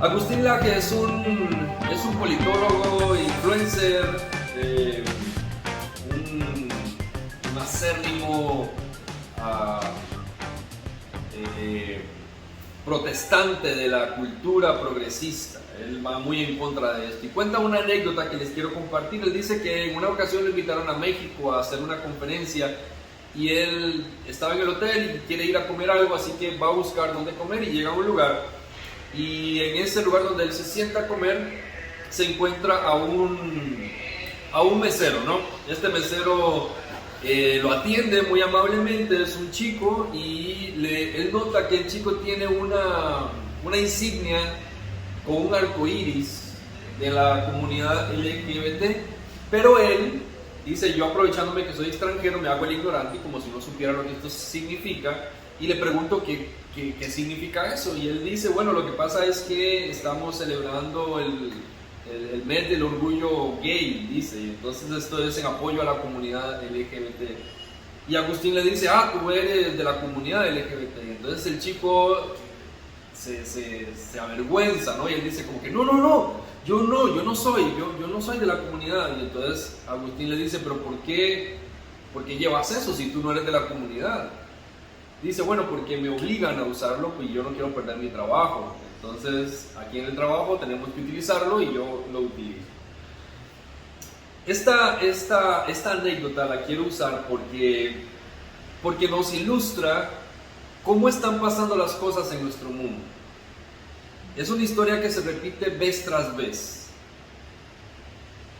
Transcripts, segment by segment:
Agustín Laje es un politólogo, influencer, un acérrimo protestante de la cultura progresista. Él va muy en contra de esto y cuenta una anécdota que les quiero compartir. Él dice que en una ocasión lo invitaron a México a hacer una conferencia y él estaba en el hotel y quiere ir a comer algo, así que va a buscar dónde comer y llega a un lugar, y en ese lugar donde él se sienta a comer se encuentra a un mesero, ¿no? Este mesero lo atiende muy amablemente, es un chico, y él nota que el chico tiene una insignia con un arco iris de la comunidad LGBT, pero él dice: yo, aprovechándome que soy extranjero, me hago el ignorante como si no supiera lo que esto significa, y le pregunto qué significa eso, y él dice: bueno, lo que pasa es que estamos celebrando el mes del orgullo gay, dice, y entonces esto es en apoyo a la comunidad LGBT. Y Agustín le dice: ah, tú eres de la comunidad LGBT. Y entonces el chico se avergüenza, ¿no? Y él dice como que no, yo no soy de la comunidad. Y entonces Agustín le dice: pero ¿por qué llevas eso si tú no eres de la comunidad? Dice: bueno, porque me obligan a usarlo y yo no quiero perder mi trabajo. Entonces, aquí en el trabajo tenemos que utilizarlo y yo lo utilizo. Esta anécdota la quiero usar porque nos ilustra cómo están pasando las cosas en nuestro mundo. Es una historia que se repite vez tras vez.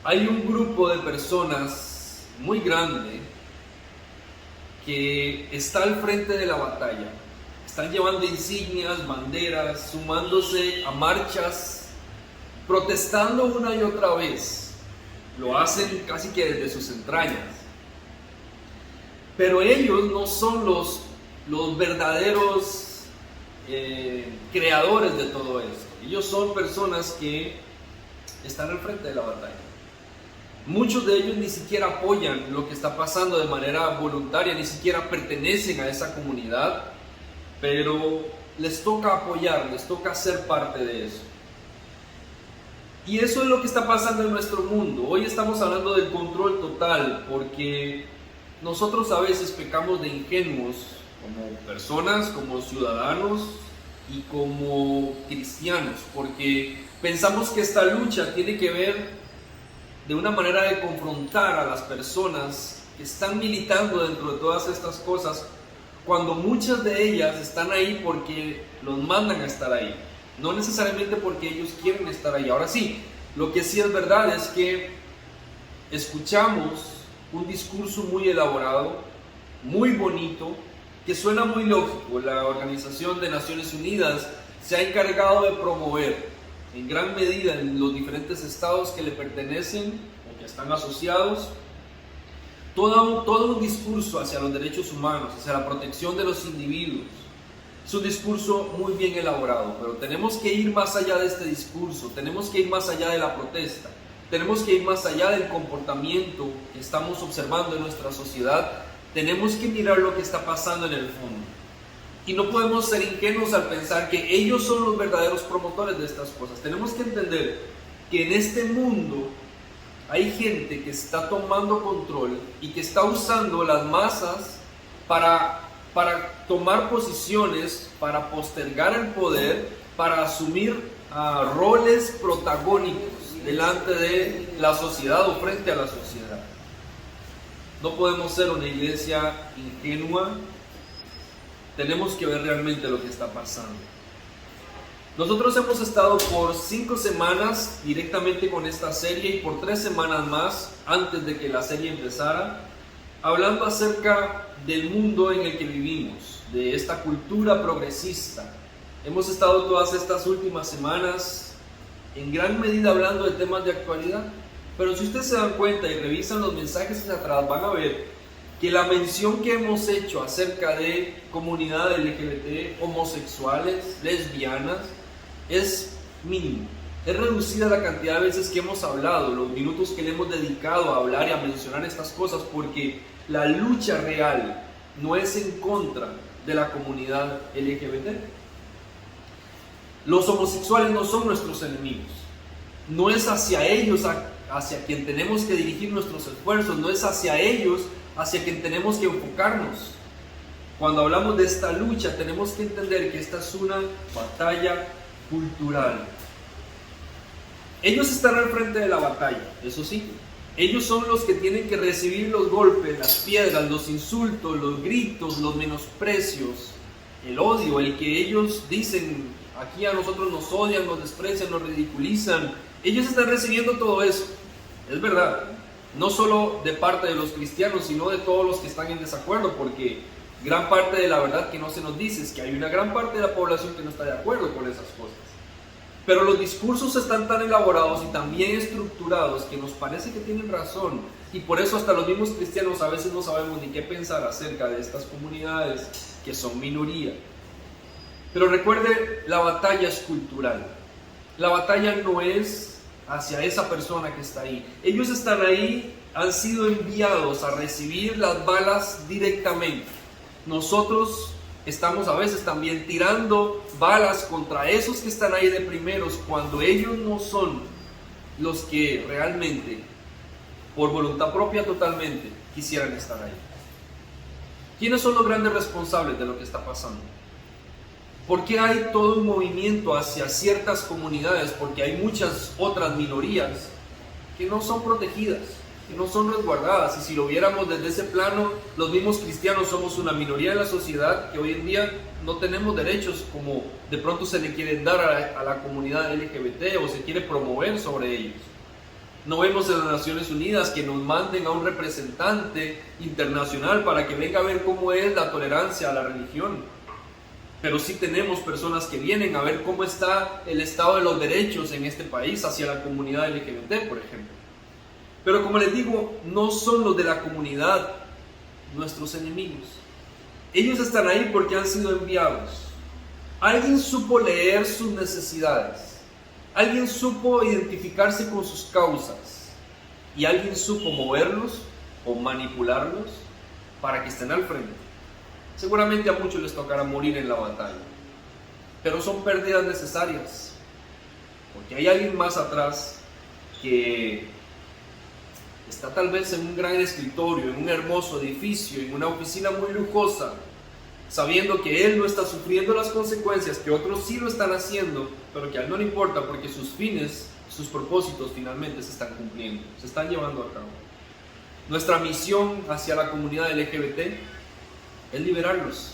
Hay un grupo de personas muy grande que está al frente de la batalla. Están llevando insignias, banderas, sumándose a marchas, protestando una y otra vez. Lo hacen casi que desde sus entrañas. Pero ellos no son los verdaderos creadores de todo esto. Ellos son personas que están al frente de la batalla. Muchos de ellos ni siquiera apoyan lo que está pasando de manera voluntaria, ni siquiera pertenecen a esa comunidad, pero les toca apoyar, les toca ser parte de eso. Y eso es lo que está pasando en nuestro mundo. Hoy estamos hablando del control total, porque nosotros a veces pecamos de ingenuos como personas, como ciudadanos y como cristianos, porque pensamos que esta lucha tiene que ver de una manera de confrontar a las personas que están militando dentro de todas estas cosas, cuando muchas de ellas están ahí porque los mandan a estar ahí, no necesariamente porque ellos quieren estar ahí. Ahora sí, lo que sí es verdad es que escuchamos un discurso muy elaborado, muy bonito, que suena muy lógico. La Organización de Naciones Unidas se ha encargado de promover en gran medida en los diferentes estados que le pertenecen o que están asociados todo un discurso hacia los derechos humanos, hacia la protección de los individuos. Es un discurso muy bien elaborado, pero tenemos que ir más allá de este discurso, tenemos que ir más allá de la protesta, tenemos que ir más allá del comportamiento que estamos observando en nuestra sociedad. Tenemos que mirar lo que está pasando en el fondo. Y no podemos ser ingenuos al pensar que ellos son los verdaderos promotores de estas cosas. Tenemos que entender que en este mundo hay gente que está tomando control y que está usando las masas para tomar posiciones, para postergar el poder, para asumir roles protagónicos delante de la sociedad o frente a la sociedad. No podemos ser una iglesia ingenua. Tenemos que ver realmente lo que está pasando. Nosotros hemos estado por 5 semanas directamente con esta serie y por 3 semanas más antes de que la serie empezara, hablando acerca del mundo en el que vivimos, de esta cultura progresista. Hemos estado todas estas últimas semanas en gran medida hablando de temas de actualidad, pero si ustedes se dan cuenta y revisan los mensajes hacia atrás, van a ver que la mención que hemos hecho acerca de comunidad LGBT, homosexuales, lesbianas, es mínimo. Es reducida la cantidad de veces que hemos hablado, los minutos que le hemos dedicado a hablar y a mencionar estas cosas, porque la lucha real no es en contra de la comunidad LGBT. Los homosexuales no son nuestros enemigos. No es hacia ellos hacia quien tenemos que dirigir nuestros esfuerzos. No es hacia ellos hacia quien tenemos que enfocarnos. Cuando hablamos de esta lucha, tenemos que entender que esta es una batalla cultural. Ellos están al frente de la batalla, eso sí. Ellos son los que tienen que recibir los golpes, las piedras, los insultos, los gritos, los menosprecios, el odio, el que ellos dicen, aquí a nosotros nos odian, nos desprecian, nos ridiculizan. Ellos están recibiendo todo eso, es verdad. No solo de parte de los cristianos, sino de todos los que están en desacuerdo, porque gran parte de la verdad que no se nos dice es que hay una gran parte de la población que no está de acuerdo con esas cosas. Pero los discursos están tan elaborados y tan bien estructurados que nos parece que tienen razón. Y por eso hasta los mismos cristianos a veces no sabemos ni qué pensar acerca de estas comunidades que son minoría. Pero recuerde, la batalla es cultural. La batalla no es hacia esa persona que está ahí. Ellos están ahí, han sido enviados a recibir las balas directamente. Nosotros estamos a veces también tirando balas contra esos que están ahí de primeros cuando ellos no son los que realmente, por voluntad propia totalmente, quisieran estar ahí. ¿Quiénes son los grandes responsables de lo que está pasando? ¿Por qué hay todo un movimiento hacia ciertas comunidades? Porque hay muchas otras minorías que no son protegidas, que no son resguardadas. Y si lo viéramos desde ese plano, los mismos cristianos somos una minoría en la sociedad que hoy en día no tenemos derechos como de pronto se le quieren dar a la comunidad LGBT o se quiere promover sobre ellos. No vemos en las Naciones Unidas que nos manden a un representante internacional para que venga a ver cómo es la tolerancia a la religión. Pero sí tenemos personas que vienen a ver cómo está el estado de los derechos en este país hacia la comunidad LGBT, por ejemplo. Pero como les digo, no son los de la comunidad nuestros enemigos. Ellos están ahí porque han sido enviados. Alguien supo leer sus necesidades. Alguien supo identificarse con sus causas. Y alguien supo moverlos o manipularlos para que estén al frente. Seguramente a muchos les tocará morir en la batalla. Pero son pérdidas necesarias. Porque hay alguien más atrás que está tal vez en un gran escritorio, en un hermoso edificio, en una oficina muy lujosa, sabiendo que él no está sufriendo las consecuencias, que otros sí lo están haciendo, pero que a él no le importa porque sus fines, sus propósitos finalmente se están cumpliendo, se están llevando a cabo. Nuestra misión hacia la comunidad LGBT es liberarlos.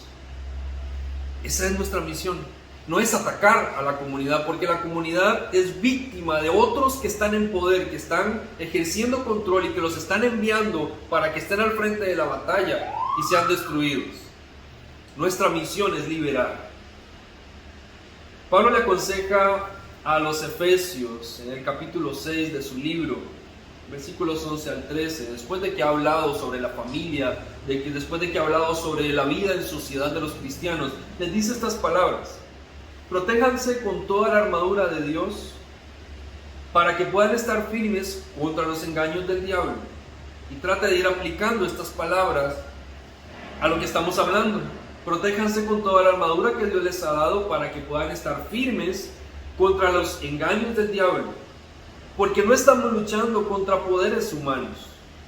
Esa es nuestra misión. No es atacar a la comunidad, porque la comunidad es víctima de otros que están en poder, que están ejerciendo control y que los están enviando para que estén al frente de la batalla y sean destruidos. Nuestra misión es liberar. Pablo le aconseja a los Efesios en el capítulo 6 de su libro, versículos 11 al 13, después de que ha hablado sobre la familia, después de que ha hablado sobre la vida en sociedad de los cristianos, les dice estas palabras: protéjanse con toda la armadura de Dios para que puedan estar firmes contra los engaños del diablo. Y trata de ir aplicando estas palabras a lo que estamos hablando. Protéjanse con toda la armadura que Dios les ha dado para que puedan estar firmes contra los engaños del diablo. Porque no estamos luchando contra poderes humanos,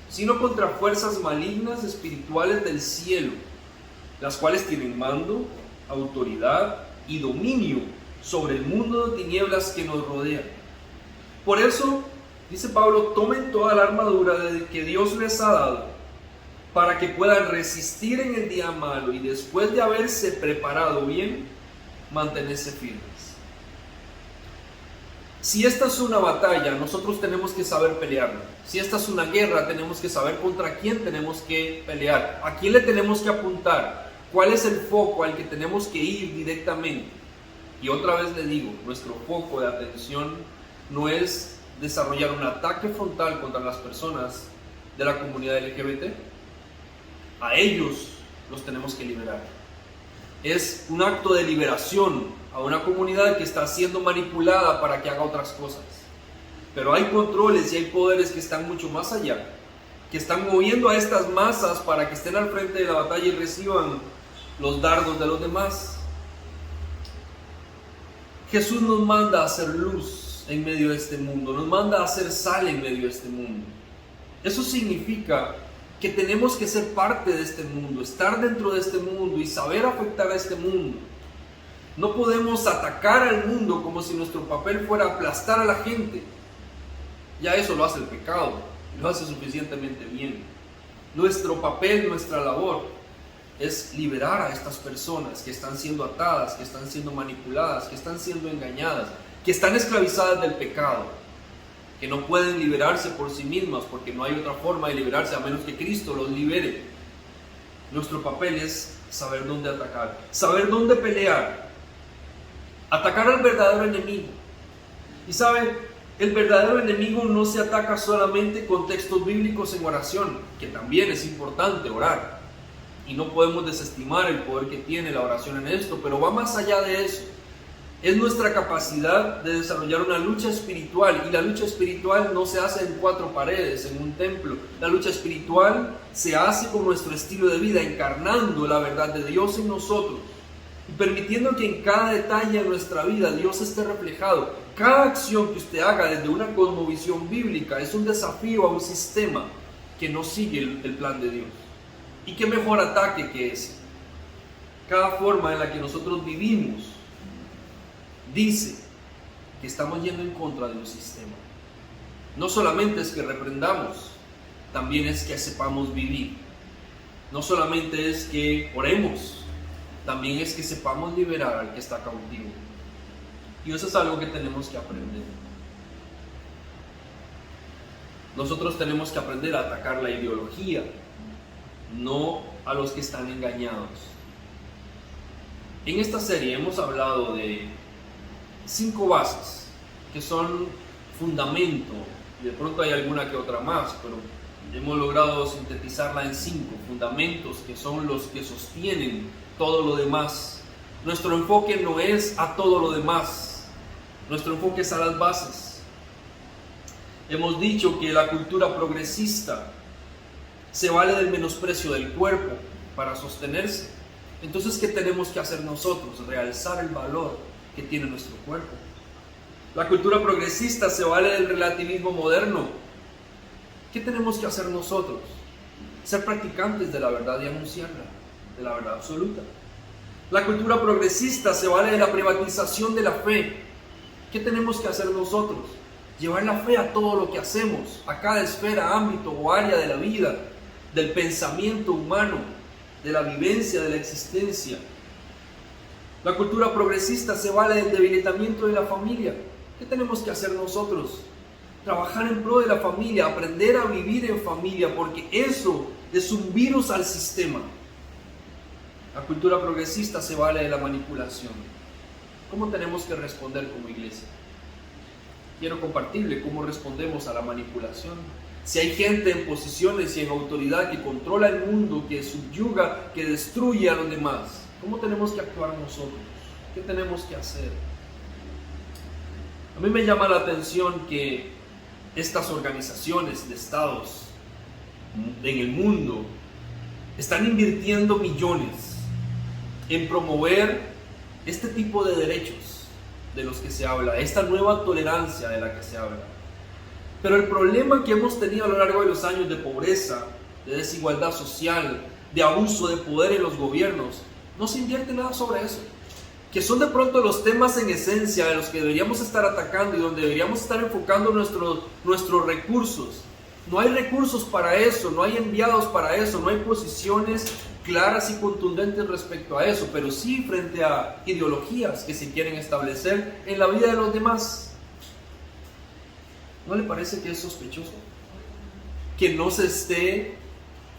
sino contra fuerzas malignas espirituales del cielo, las cuales tienen mando, autoridad y dominio sobre el mundo de tinieblas que nos rodea. Por eso, dice Pablo, tomen toda la armadura que Dios les ha dado para que puedan resistir en el día malo y después de haberse preparado bien, mantenerse firmes. Si esta es una batalla, nosotros tenemos que saber pelearla. Si esta es una guerra, tenemos que saber contra quién tenemos que pelear, a quién le tenemos que apuntar, cuál es el foco al que tenemos que ir directamente. Y otra vez le digo, nuestro foco de atención no es desarrollar un ataque frontal contra las personas de la comunidad LGBT. A ellos los tenemos que liberar. Es un acto de liberación a una comunidad que está siendo manipulada para que haga otras cosas. Pero hay controles y hay poderes que están mucho más allá, que están moviendo a estas masas para que estén al frente de la batalla y reciban los dardos de los demás. Jesús nos manda a hacer luz en medio de este mundo, nos manda a hacer sal en medio de este mundo. Eso significa que tenemos que ser parte de este mundo, estar dentro de este mundo y saber afectar a este mundo. No podemos atacar al mundo como si nuestro papel fuera aplastar a la gente. Ya eso lo hace el pecado, lo hace suficientemente bien. Nuestro papel, nuestra labor es liberar a estas personas que están siendo atadas, que están siendo manipuladas, que están siendo engañadas, que están esclavizadas del pecado, que no pueden liberarse por sí mismas porque no hay otra forma de liberarse a menos que Cristo los libere. Nuestro papel es saber dónde atacar, saber dónde pelear, atacar al verdadero enemigo. Y saben, el verdadero enemigo no se ataca solamente con textos bíblicos en oración, que también es importante orar. Y no podemos desestimar el poder que tiene la oración en esto, pero va más allá de eso. Es nuestra capacidad de desarrollar una lucha espiritual, y la lucha espiritual no se hace en cuatro paredes, en un templo. La lucha espiritual se hace con nuestro estilo de vida, encarnando la verdad de Dios en nosotros y permitiendo que en cada detalle de nuestra vida Dios esté reflejado. Cada acción que usted haga desde una cosmovisión bíblica es un desafío a un sistema que no sigue el plan de Dios. ¿Y qué mejor ataque que ese? Cada forma en la que nosotros vivimos dice que estamos yendo en contra de un sistema. No solamente es que reprendamos, también es que sepamos vivir. No solamente es que oremos, también es que sepamos liberar al que está cautivo. Y eso es algo que tenemos que aprender. Nosotros tenemos que aprender a atacar la ideología, no a los que están engañados. En esta serie hemos hablado de 5 bases que son fundamento, y de pronto hay alguna que otra más, pero hemos logrado sintetizarla en 5 fundamentos que son los que sostienen todo lo demás. Nuestro enfoque no es a todo lo demás, nuestro enfoque es a las bases. Hemos dicho que la cultura progresista se vale del menosprecio del cuerpo para sostenerse. Entonces, ¿qué tenemos que hacer nosotros? Realzar el valor que tiene nuestro cuerpo. La cultura progresista se vale del relativismo moderno. ¿Qué tenemos que hacer nosotros? Ser practicantes de la verdad y anunciarla, de la verdad absoluta. La cultura progresista se vale de la privatización de la fe. ¿Qué tenemos que hacer nosotros? Llevar la fe a todo lo que hacemos, a cada esfera, ámbito o área de la vida, del pensamiento humano, de la vivencia, de la existencia. La cultura progresista se vale del debilitamiento de la familia. ¿Qué tenemos que hacer nosotros? Trabajar en pro de la familia, aprender a vivir en familia, porque eso es un virus al sistema. La cultura progresista se vale de la manipulación. ¿Cómo tenemos que responder como iglesia? Quiero compartirle cómo respondemos a la manipulación. Si hay gente en posiciones y en autoridad que controla el mundo, que subyuga, que destruye a los demás, ¿cómo tenemos que actuar nosotros? ¿Qué tenemos que hacer? A mí me llama la atención que estas organizaciones de estados en el mundo están invirtiendo millones en promover este tipo de derechos de los que se habla, esta nueva tolerancia de la que se habla. Pero el problema que hemos tenido a lo largo de los años de pobreza, de desigualdad social, de abuso de poder en los gobiernos, no se invierte nada sobre eso. Que son de pronto los temas en esencia de los que deberíamos estar atacando y donde deberíamos estar enfocando nuestros recursos. No hay recursos para eso, no hay enviados para eso, no hay posiciones claras y contundentes respecto a eso, pero sí frente a ideologías que se quieren establecer en la vida de los demás. ¿No le parece que es sospechoso? Que no se esté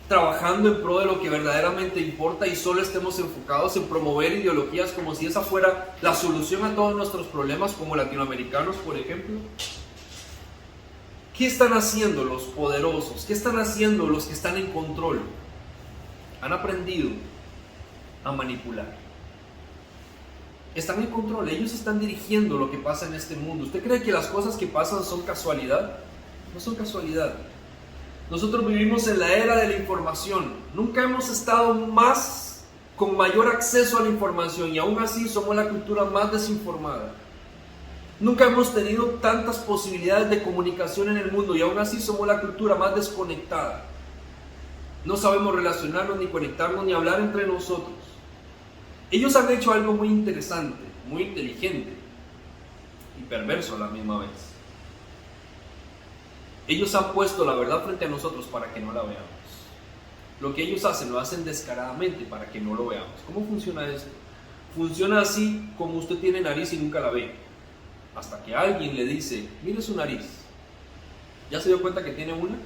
trabajando en pro de lo que verdaderamente importa y solo estemos enfocados en promover ideologías como si esa fuera la solución a todos nuestros problemas como latinoamericanos, por ejemplo. ¿Qué están haciendo los poderosos? ¿Qué están haciendo los que están en control? Han aprendido a manipular. Están en control, ellos están dirigiendo lo que pasa en este mundo. ¿Usted cree que las cosas que pasan son casualidad? No son casualidad. Nosotros vivimos en la era de la información. Nunca hemos estado con mayor acceso a la información y aún así somos la cultura más desinformada. Nunca hemos tenido tantas posibilidades de comunicación en el mundo y aún así somos la cultura más desconectada. No sabemos relacionarnos, ni conectarnos, ni hablar entre nosotros. Ellos han hecho algo muy interesante, muy inteligente y perverso a la misma vez. Ellos han puesto la verdad frente a nosotros para que no la veamos. Lo que ellos hacen, lo hacen descaradamente para que no lo veamos. ¿Cómo funciona esto? Funciona así como usted tiene nariz y nunca la ve. Hasta que alguien le dice, mire su nariz. ¿Ya se dio cuenta que tiene una?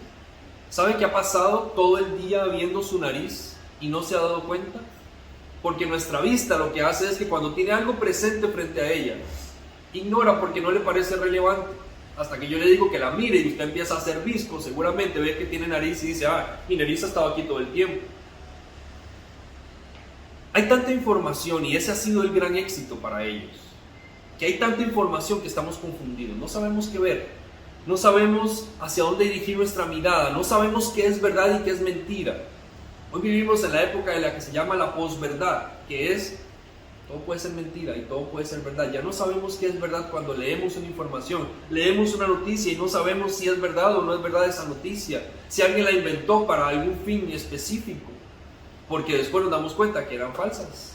¿Sabe que ha pasado todo el día viendo su nariz y no se ha dado cuenta? Porque nuestra vista lo que hace es que cuando tiene algo presente frente a ella, ignora porque no le parece relevante. Hasta que yo le digo que la mire y usted empieza a hacer visco, seguramente ve que tiene nariz y dice, mi nariz ha estado aquí todo el tiempo. Hay tanta información y ese ha sido el gran éxito para ellos. Que hay tanta información que estamos confundidos, no sabemos qué ver, no sabemos hacia dónde dirigir nuestra mirada, no sabemos qué es verdad y qué es mentira. Hoy vivimos en la época en la que se llama la posverdad, que es todo puede ser mentira y todo puede ser verdad. Ya no sabemos qué es verdad cuando leemos una información, leemos una noticia y no sabemos si es verdad o no es verdad esa noticia, si alguien la inventó para algún fin específico, porque después nos damos cuenta que eran falsas.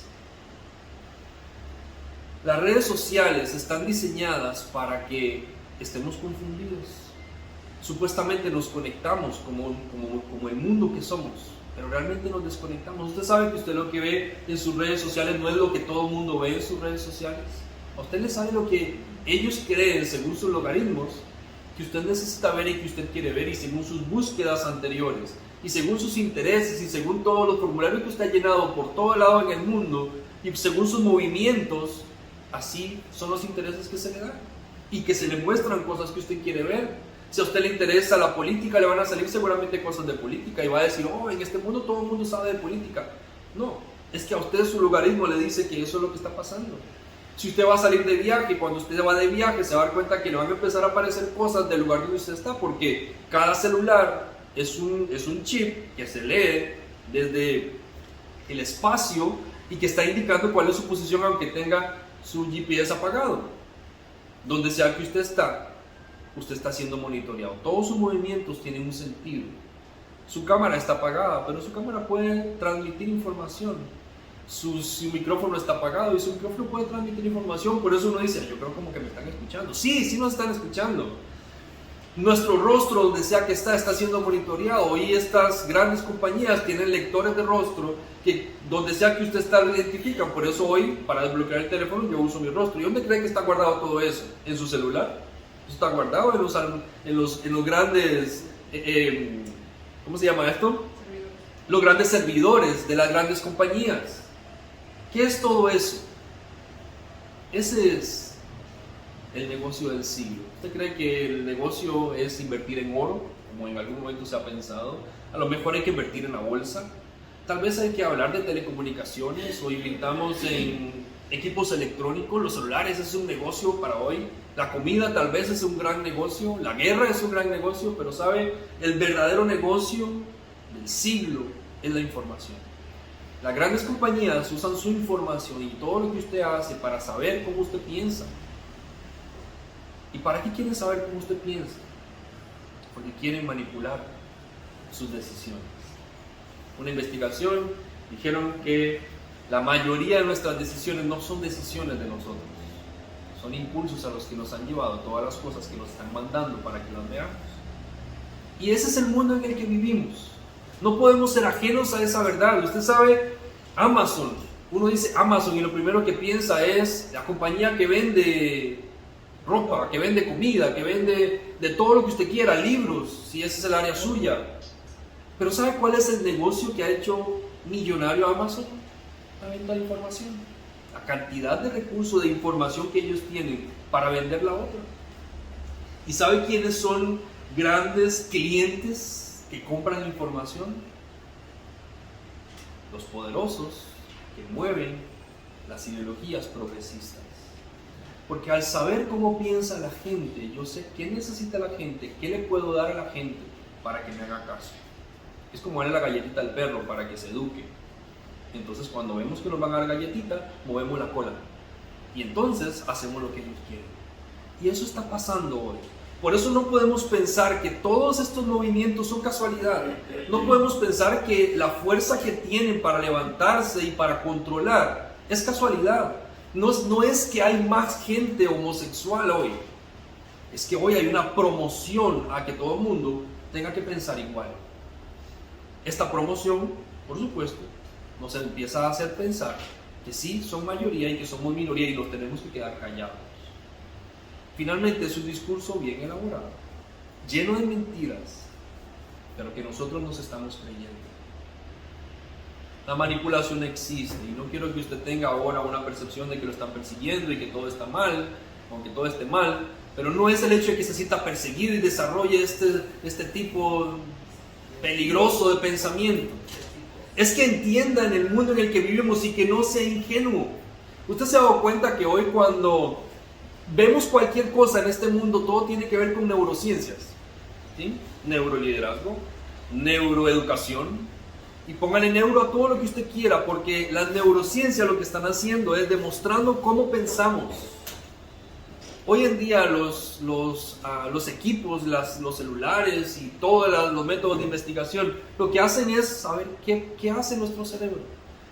Las redes sociales están diseñadas para que estemos confundidos. Supuestamente nos conectamos como el mundo que somos, pero realmente nos desconectamos. Usted sabe que usted lo que ve en sus redes sociales no es lo que todo el mundo ve en sus redes sociales. A usted le sale lo que ellos creen según sus logaritmos, que usted necesita ver y que usted quiere ver, y según sus búsquedas anteriores, y según sus intereses, y según todos los formularios que usted ha llenado por todo lado en el mundo, y según sus movimientos. Así son los intereses que se le dan y que se le muestran cosas que usted quiere ver. Si a usted le interesa la política, le van a salir seguramente cosas de política y va a decir, en este mundo todo el mundo sabe de política. No, es que a usted su logaritmo le dice que eso es lo que está pasando. Si usted va a salir de viaje, cuando usted va de viaje se va a dar cuenta que le van a empezar a aparecer cosas del lugar donde usted está, porque cada celular es un chip que se lee desde el espacio y que está indicando cuál es su posición aunque tenga su GPS apagado. Donde sea que usted está siendo monitoreado. Todos sus movimientos tienen un sentido. Su cámara está apagada, pero su cámara puede transmitir información. Su micrófono está apagado y su micrófono puede transmitir información. Por eso uno dice, yo creo como que me están escuchando. Sí nos están escuchando. Nuestro rostro, donde sea que está siendo monitoreado, y estas grandes compañías tienen lectores de rostro que donde sea que usted está lo identifican. Por eso hoy, para desbloquear el teléfono, yo uso mi rostro. ¿Y dónde cree que está guardado todo eso? ¿En su celular? Eso está guardado en los grandes, ¿cómo se llama esto? Los grandes servidores de las grandes compañías. ¿Qué es todo eso? Ese es el negocio del siglo. ¿Usted cree que el negocio es invertir en oro, como en algún momento se ha pensado? A lo mejor hay que invertir en la bolsa. Tal vez hay que hablar de telecomunicaciones, o invirtamos en equipos electrónicos. Los celulares es un negocio para hoy. La comida tal vez es un gran negocio. La guerra es un gran negocio. Pero ¿sabe? El verdadero negocio del siglo es la información. Las grandes compañías usan su información y todo lo que usted hace para saber cómo usted piensa. ¿Y para qué quieren saber cómo usted piensa? Porque quieren manipular sus decisiones. Una investigación dijeron que la mayoría de nuestras decisiones no son decisiones de nosotros, son impulsos a los que nos han llevado todas las cosas que nos están mandando para que las veamos. Y ese es el mundo en el que vivimos. No podemos ser ajenos a esa verdad. Usted sabe, Amazon, uno dice Amazon y lo primero que piensa es la compañía que vende ropa, que vende comida, que vende de todo lo que usted quiera, libros, si ese es el área suya. Pero ¿sabe cuál es el negocio que ha hecho millonario Amazon? La venta de información. La cantidad de recursos de información que ellos tienen para vender la otra. ¿Y sabe quiénes son grandes clientes que compran información? Los poderosos que mueven las ideologías progresistas. Porque al saber cómo piensa la gente, yo sé qué necesita la gente, qué le puedo dar a la gente para que me haga caso. Es como darle la galletita al perro para que se eduque. Entonces cuando vemos que nos van a dar galletita, movemos la cola. Y entonces hacemos lo que ellos quieren. Y eso está pasando hoy. Por eso no podemos pensar que todos estos movimientos son casualidad. No podemos pensar que la fuerza que tienen para levantarse y para controlar es casualidad. No es que hay más gente homosexual hoy. Es que hoy hay una promoción a que todo el mundo tenga que pensar igual. Esta promoción, por supuesto, nos empieza a hacer pensar que sí son mayoría y que somos minoría y nos tenemos que quedar callados. Finalmente es un discurso bien elaborado, lleno de mentiras, pero que nosotros nos estamos creyendo. La manipulación existe y no quiero que usted tenga ahora una percepción de que lo están persiguiendo y que todo está mal, aunque todo esté mal, pero no es el hecho de que se sienta perseguido y desarrolle este tipo peligroso de pensamiento. Es que entienda en el mundo en el que vivimos y que no sea ingenuo. Usted se ha dado cuenta que hoy cuando vemos cualquier cosa en este mundo, todo tiene que ver con neurociencias, ¿sí? Neuroliderazgo, neuroeducación, y póngale neuro a todo lo que usted quiera, porque las neurociencias lo que están haciendo es demostrando cómo pensamos. Hoy en día los equipos, los celulares y todos los métodos de investigación, lo que hacen es saber qué hace nuestro cerebro.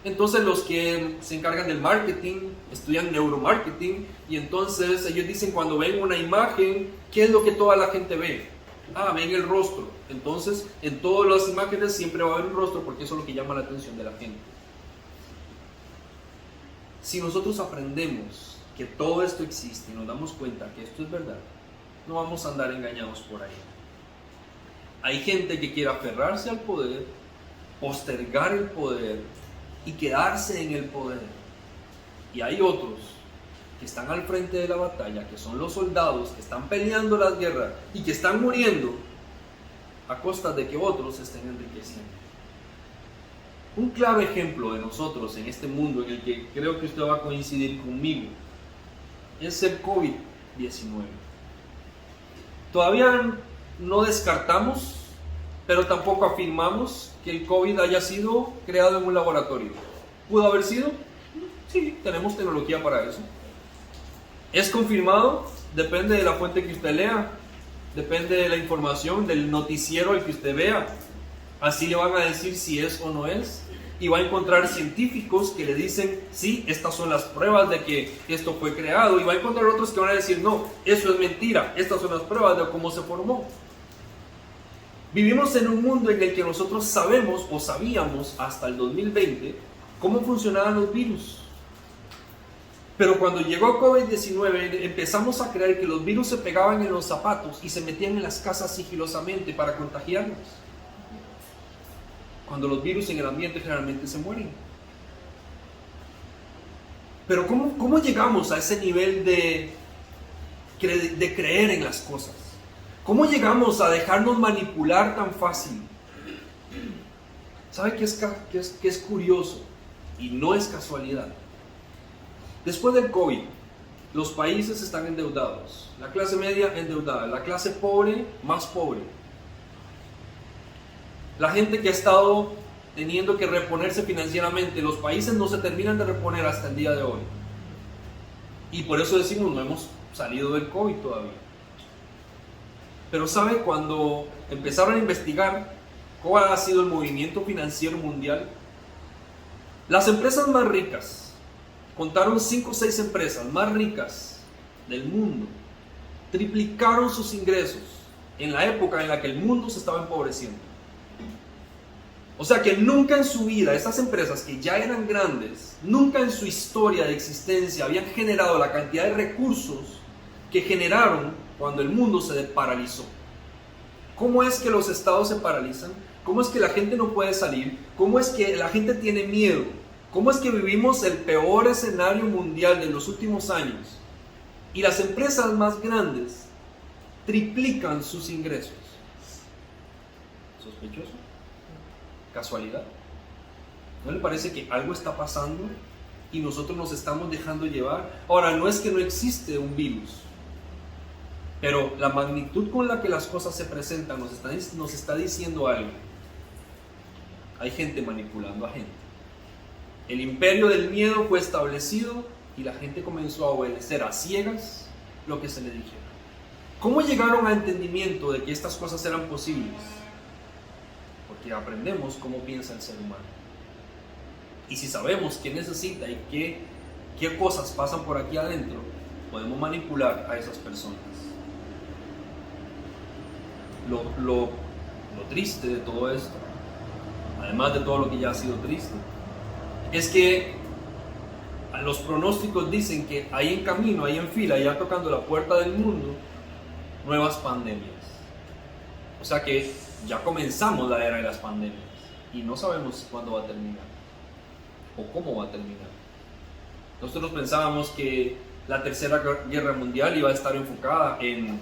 Entonces los que se encargan del marketing estudian neuromarketing y entonces ellos dicen cuando ven una imagen, ¿qué es lo que toda la gente ve? Ven el rostro. Entonces en todas las imágenes siempre va a haber un rostro porque eso es lo que llama la atención de la gente. Si nosotros aprendemos que todo esto existe y nos damos cuenta que esto es verdad, no vamos a andar engañados por ahí. Hay gente que quiere aferrarse al poder, postergar el poder y quedarse en el poder. Y hay otros que están al frente de la batalla, que son los soldados que están peleando las guerras y que están muriendo a costa de que otros estén enriqueciendo. Un clave ejemplo de nosotros en este mundo en el que creo que usted va a coincidir conmigo es el COVID-19. Todavía no descartamos, pero tampoco afirmamos que el COVID haya sido creado en un laboratorio. ¿Pudo haber sido? Sí, tenemos tecnología para eso. ¿Es confirmado? Depende de la fuente que usted lea, depende de la información, del noticiero al que usted vea. Así le van a decir si es o no es. Y va a encontrar científicos que le dicen, sí, estas son las pruebas de que esto fue creado. Y va a encontrar otros que van a decir, no, eso es mentira, estas son las pruebas de cómo se formó. Vivimos en un mundo en el que nosotros sabemos o sabíamos hasta el 2020 cómo funcionaban los virus. Pero cuando llegó COVID-19 empezamos a creer que los virus se pegaban en los zapatos y se metían en las casas sigilosamente para contagiarnos. Cuando los virus en el ambiente generalmente se mueren. Pero ¿cómo llegamos a ese nivel de creer en las cosas? ¿Cómo llegamos a dejarnos manipular tan fácil? ¿Sabe qué es curioso? Y no es casualidad. Después del COVID, los países están endeudados. La clase media endeudada, la clase pobre más pobre. La gente que ha estado teniendo que reponerse financieramente, los países no se terminan de reponer hasta el día de hoy. Y por eso decimos, no hemos salido del COVID todavía. Pero ¿sabe? Cuando empezaron a investigar cuál ha sido el movimiento financiero mundial, las empresas más ricas, contaron 5 o 6 empresas más ricas del mundo, triplicaron sus ingresos en la época en la que el mundo se estaba empobreciendo. O sea que nunca en su vida, esas empresas que ya eran grandes, nunca en su historia de existencia habían generado la cantidad de recursos que generaron cuando el mundo se paralizó. ¿Cómo es que los estados se paralizan? ¿Cómo es que la gente no puede salir? ¿Cómo es que la gente tiene miedo? ¿Cómo es que vivimos el peor escenario mundial de los últimos años? Y las empresas más grandes triplican sus ingresos. ¿Sospechoso? ¿Casualidad? ¿No le parece que algo está pasando y nosotros nos estamos dejando llevar? Ahora, no es que no existe un virus, pero la magnitud con la que las cosas se presentan nos está diciendo algo. Hay gente manipulando a gente. El imperio del miedo fue establecido y la gente comenzó a obedecer a ciegas lo que se le dijera. ¿Cómo llegaron a entendimiento de que estas cosas eran posibles? Porque aprendemos cómo piensa el ser humano. Y si sabemos qué necesita y qué cosas pasan por aquí adentro, podemos manipular a esas personas. Lo triste de todo esto, además de todo lo que ya ha sido triste, es que los pronósticos dicen que hay en camino, hay en fila, ya tocando la puerta del mundo, nuevas pandemias. O sea que ya comenzamos la era de las pandemias y no sabemos cuándo va a terminar o cómo va a terminar. Nosotros pensábamos que la Tercera Guerra Mundial iba a estar enfocada en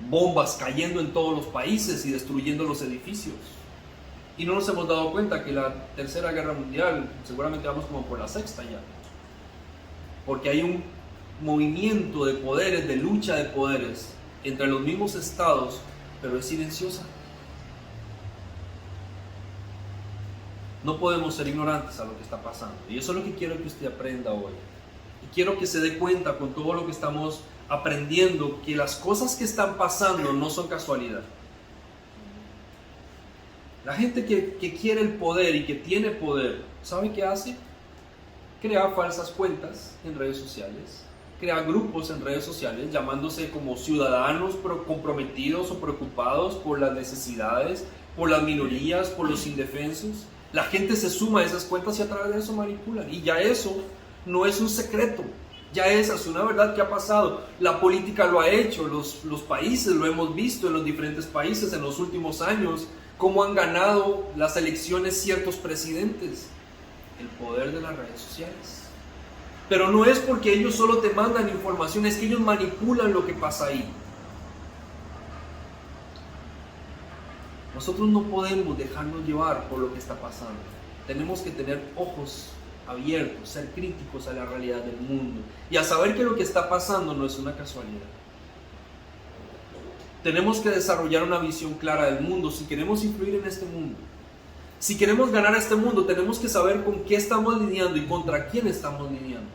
bombas cayendo en todos los países y destruyendo los edificios. Y no nos hemos dado cuenta que la Tercera Guerra Mundial, seguramente vamos como por la sexta ya. Porque hay un movimiento de poderes, de lucha de poderes entre los mismos estados, pero es silenciosa. No podemos ser ignorantes a lo que está pasando. Y eso es lo que quiero que usted aprenda hoy. Y quiero que se dé cuenta con todo lo que estamos aprendiendo, que las cosas que están pasando no son casualidad. La gente que quiere el poder y que tiene poder, ¿sabe qué hace? Crea falsas cuentas en redes sociales, crea grupos en redes sociales llamándose como ciudadanos comprometidos o preocupados por las necesidades, por las minorías, por los indefensos. La gente se suma a esas cuentas y a través de eso manipulan. Y ya eso no es un secreto, ya esa es una verdad que ha pasado. La política lo ha hecho, los países lo hemos visto en los diferentes países en los últimos años, cómo han ganado las elecciones ciertos presidentes. El poder de las redes sociales. Pero no es porque ellos solo te mandan información, es que ellos manipulan lo que pasa ahí. Nosotros no podemos dejarnos llevar por lo que está pasando. Tenemos que tener ojos abiertos, ser críticos a la realidad del mundo y a saber que lo que está pasando no es una casualidad. Tenemos que desarrollar una visión clara del mundo si queremos influir en este mundo. Si queremos ganar a este mundo, tenemos que saber con qué estamos lidiando y contra quién estamos lidiando.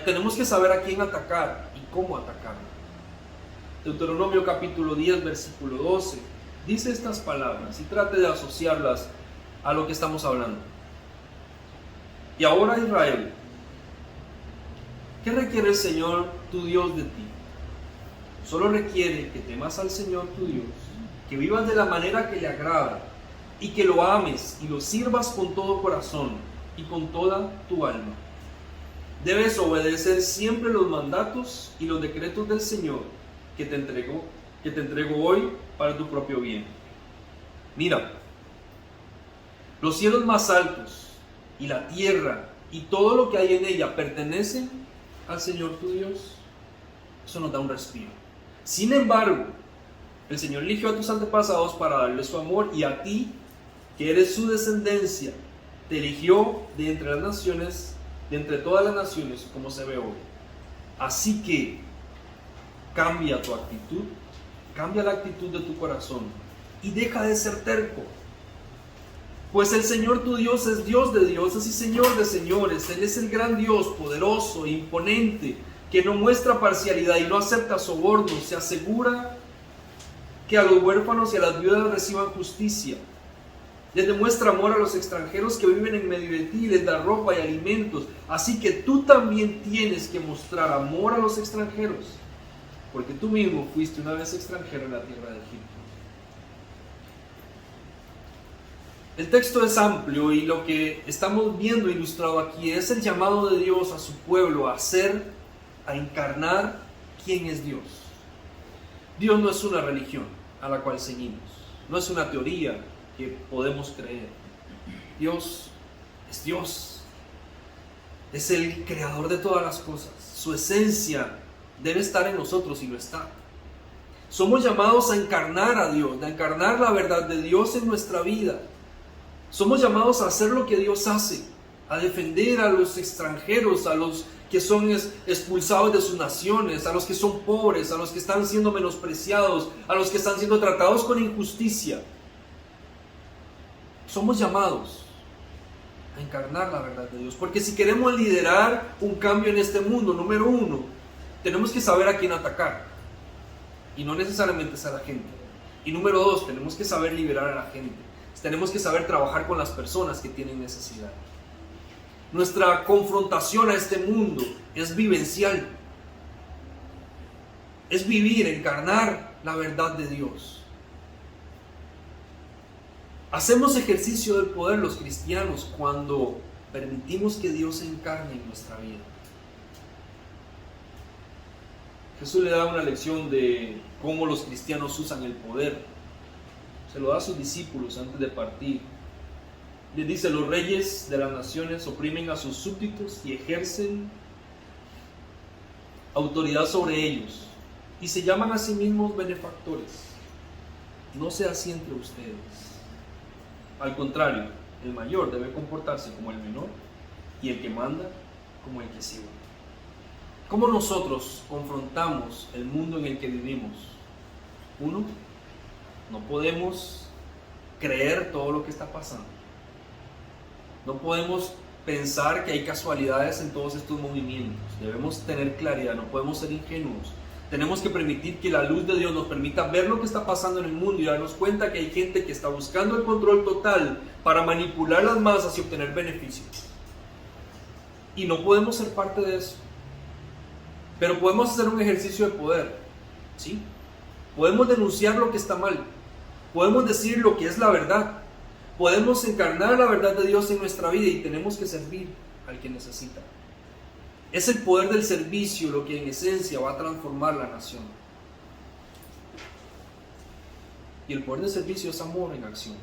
Tenemos que saber a quién atacar y cómo atacarlo. Deuteronomio capítulo 10, versículo 12, dice estas palabras y trate de asociarlas a lo que estamos hablando. Y ahora, Israel, ¿qué requiere el Señor tu Dios de ti? Solo requiere que temas al Señor tu Dios, que vivas de la manera que le agrada, y que lo ames y lo sirvas con todo corazón y con toda tu alma. Debes obedecer siempre los mandatos y los decretos del Señor que te entrego hoy para tu propio bien. Mira, los cielos más altos y la tierra y todo lo que hay en ella pertenecen al Señor tu Dios. Eso nos da un respiro. Sin embargo, el Señor eligió a tus antepasados para darles su amor, y a ti, que eres su descendencia, te eligió de entre las naciones, de entre todas las naciones, como se ve hoy. Así que cambia tu actitud, cambia la actitud de tu corazón y deja de ser terco. Pues el Señor tu Dios es Dios de dioses y Señor de señores. Él es el gran Dios, poderoso e imponente, que no muestra parcialidad y no acepta sobornos. Se asegura que a los huérfanos y a las viudas reciban justicia. Les demuestra amor a los extranjeros que viven en medio de ti, les da ropa y alimentos. Así que tú también tienes que mostrar amor a los extranjeros, porque tú mismo fuiste una vez extranjero en la tierra de Egipto. El texto es amplio y lo que estamos viendo ilustrado aquí es el llamado de Dios a su pueblo a encarnar quién es Dios. Dios no es una religión a la cual seguimos, no es una teoría que podemos creer. Dios es Dios, es el creador de todas las cosas. Su esencia debe estar en nosotros y lo está. Somos llamados a encarnar a Dios, a encarnar la verdad de Dios en nuestra vida. Somos llamados a hacer lo que Dios hace, a defender a los extranjeros, a los que son expulsados de sus naciones, a los que son pobres, a los que están siendo menospreciados, a los que están siendo tratados con injusticia. Somos llamados a encarnar la verdad de Dios, porque si queremos liderar un cambio en este mundo, número uno, tenemos que saber a quién atacar y no necesariamente es a la gente. Y número 2, tenemos que saber liberar a la gente. Tenemos que saber trabajar con las personas que tienen necesidad. Nuestra confrontación a este mundo es vivencial. Es vivir, encarnar la verdad de Dios. Hacemos ejercicio del poder los cristianos cuando permitimos que Dios se encarne en nuestra vida. Jesús le da una lección de cómo los cristianos usan el poder. Se lo da a sus discípulos antes de partir. Les dice: los reyes de las naciones oprimen a sus súbditos y ejercen autoridad sobre ellos, y se llaman a sí mismos benefactores. No sea así entre ustedes. Al contrario, el mayor debe comportarse como el menor, y el que manda como el que sirve. ¿Cómo nosotros confrontamos el mundo en el que vivimos? Uno, no podemos creer todo lo que está pasando. No podemos pensar que hay casualidades en todos estos movimientos. Debemos tener claridad, no podemos ser ingenuos. Tenemos que permitir que la luz de Dios nos permita ver lo que está pasando en el mundo y darnos cuenta que hay gente que está buscando el control total para manipular las masas y obtener beneficios. Y no podemos ser parte de eso. Pero podemos hacer un ejercicio de poder, ¿sí? Podemos denunciar lo que está mal. Podemos decir lo que es la verdad. Podemos encarnar la verdad de Dios en nuestra vida y tenemos que servir al que necesita. Es el poder del servicio lo que en esencia va a transformar la nación. Y el poder del servicio es amor en acción.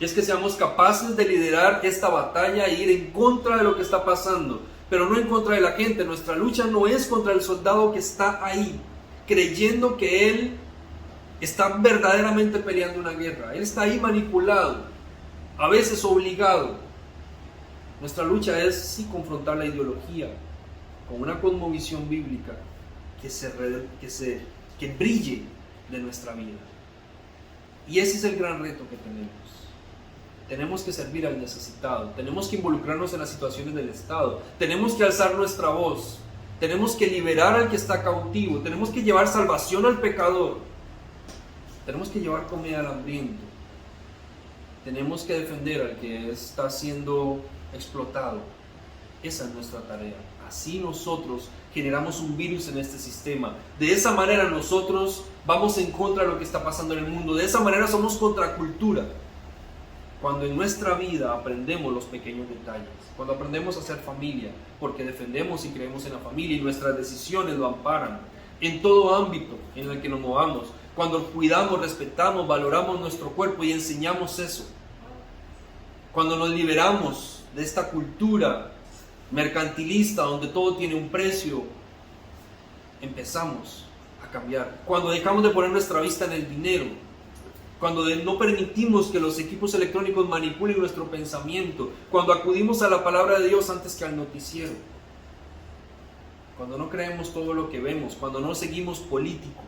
Y es que seamos capaces de liderar esta batalla e ir en contra de lo que está pasando, pero no en contra de la gente. Nuestra lucha no es contra el soldado que está ahí, creyendo que él está verdaderamente peleando una guerra. Él está ahí manipulado, a veces obligado. Nuestra lucha es sí confrontar la ideología con una cosmovisión bíblica que brille de nuestra vida. Y ese es el gran reto que tenemos. Tenemos que servir al necesitado, tenemos que involucrarnos en las situaciones del Estado, tenemos que alzar nuestra voz, tenemos que liberar al que está cautivo, tenemos que llevar salvación al pecador, tenemos que llevar comida al hambriento, tenemos que defender al que está siendo explotado. Esa es nuestra tarea. Así nosotros generamos un virus en este sistema. De esa manera nosotros vamos en contra de lo que está pasando en el mundo. De esa manera somos contracultura. Cuando en nuestra vida aprendemos los pequeños detalles, cuando aprendemos a ser familia, porque defendemos y creemos en la familia y nuestras decisiones lo amparan, en todo ámbito en el que nos movamos, cuando cuidamos, respetamos, valoramos nuestro cuerpo y enseñamos eso, cuando nos liberamos de esta cultura mercantilista donde todo tiene un precio, empezamos a cambiar. Cuando dejamos de poner nuestra vista en el dinero, cuando no permitimos que los equipos electrónicos manipulen nuestro pensamiento, cuando acudimos a la palabra de Dios antes que al noticiero, cuando no creemos todo lo que vemos, cuando no seguimos políticos,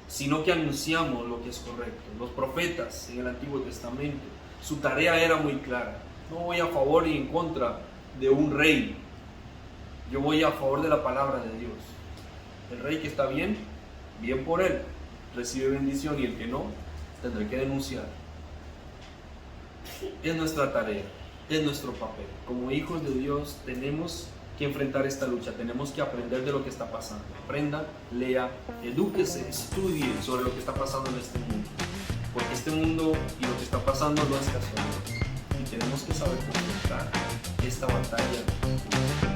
sino que anunciamos lo que es correcto. Los profetas en el Antiguo Testamento, su tarea era muy clara. No voy a favor y en contra de un rey, yo voy a favor de la palabra de Dios. El rey que está bien, bien por él, recibe bendición, y el que no, tendré que denunciar. Es nuestra tarea, es nuestro papel. Como hijos de Dios tenemos que enfrentar esta lucha, tenemos que aprender de lo que está pasando. Aprenda, lea, edúquese, estudie sobre lo que está pasando en este mundo, porque este mundo y lo que está pasando no es casual, y tenemos que saber confrontar esta batalla